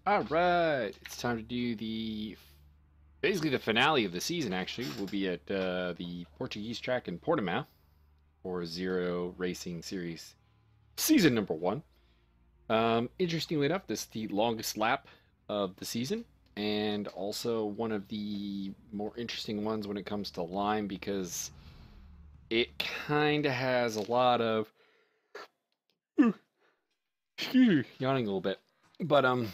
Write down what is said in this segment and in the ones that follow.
All right, it's time to do basically the finale of the season. Actually, we'll be at the Portuguese track in Portimao for Zero Racing Series season number one. Interestingly enough, this is the longest lap of the season, and also one of the more interesting ones when it comes to line because it kind of has a lot of yawning a little bit, but it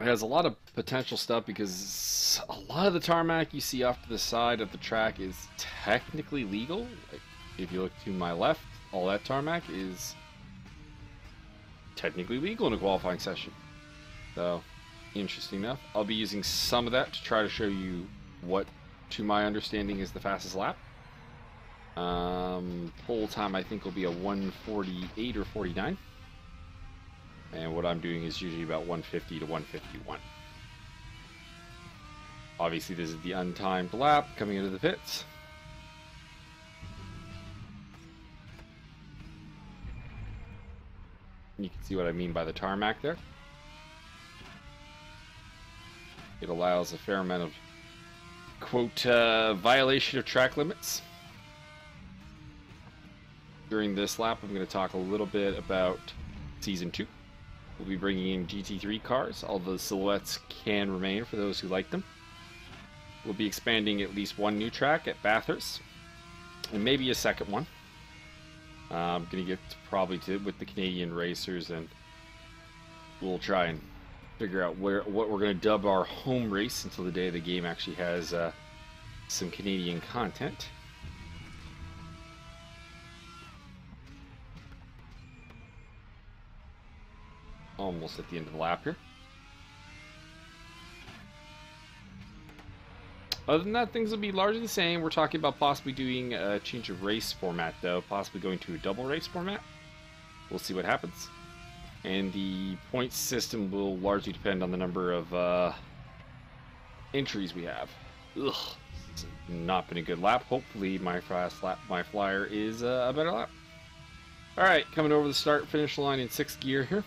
has a lot of potential stuff because a lot of the tarmac you see off to the side of the track is technically legal. Like, if you look to my left, all that tarmac is technically legal in a qualifying session. So, interesting enough. I'll be using some of that to try to show you what, to my understanding, is the fastest lap. Pole time I think will be a 1:48 or 49. And what I'm doing is usually about 150 to 151. Obviously, this is the untimed lap coming into the pits. You can see what I mean by the tarmac there. It allows a fair amount of, quote, violation of track limits. During this lap, I'm going to talk a little bit about Season 2. We'll be bringing in GT3 cars, although the silhouettes can remain for those who like them. We'll be expanding at least one new track at Bathurst, and maybe a second one. I'm going to get probably to with the Canadian racers, and we'll try and figure out what we're going to dub our home race until the day the game actually has some Canadian content. Almost at the end of the lap here. Other than that, things will be largely the same. We're talking about possibly doing a change of race format, though. Possibly going to a double race format. We'll see what happens. And the point system will largely depend on the number of entries we have. Ugh, it's not been a good lap. Hopefully my fast lap, my flyer is a better lap. Alright, coming over the start-finish line in 6th gear here.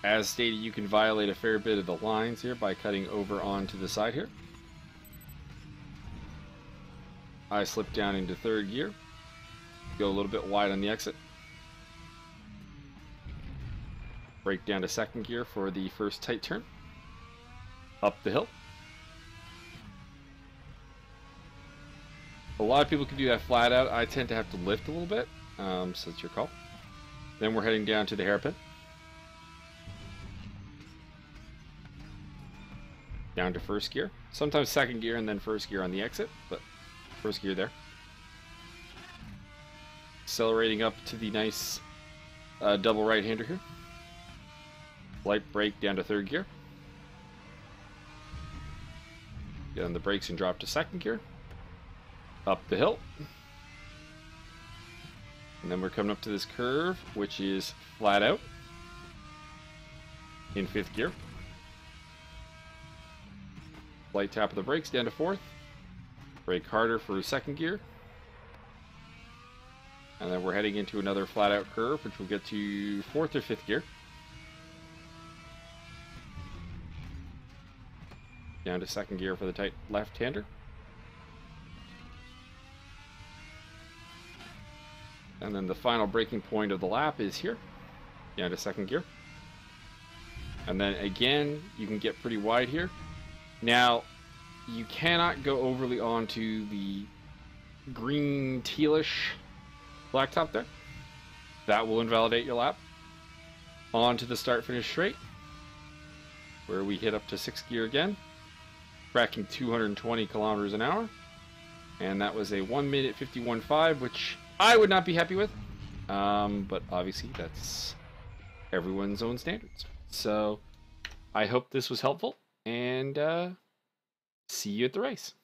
As stated, you can violate a fair bit of the lines here by cutting over onto the side here. I slip down into 3rd gear. Go a little bit wide on the exit. Brake down to 2nd gear for the first tight turn. Up the hill. A lot of people can do that flat out. I tend to have to lift a little bit, so it's your call. Then we're heading down to the hairpin. Down to 1st gear. Sometimes 2nd gear and then 1st gear on the exit, but 1st gear there. Accelerating up to the nice double right-hander here. Light brake down to 3rd gear. Get on the brakes and drop to 2nd gear. Up the hill. And then we're coming up to this curve, which is flat out in 5th gear. Light tap of the brakes down to 4th. Brake harder for 2nd gear. And then we're heading into another flat out curve, which we'll get to 4th or 5th gear. Down to 2nd gear for the tight left-hander. And then the final braking point of the lap is here. Down to 2nd gear. And then again, you can get pretty wide here. Now, you cannot go overly onto the green tealish blacktop there. That will invalidate your lap. On to the start-finish straight, where we hit up to 6th gear again, tracking 220 kilometers an hour. And that was a 1 minute 51.5, which I would not be happy with. But obviously, that's everyone's own standards. So, I hope this was helpful. And see you at the race.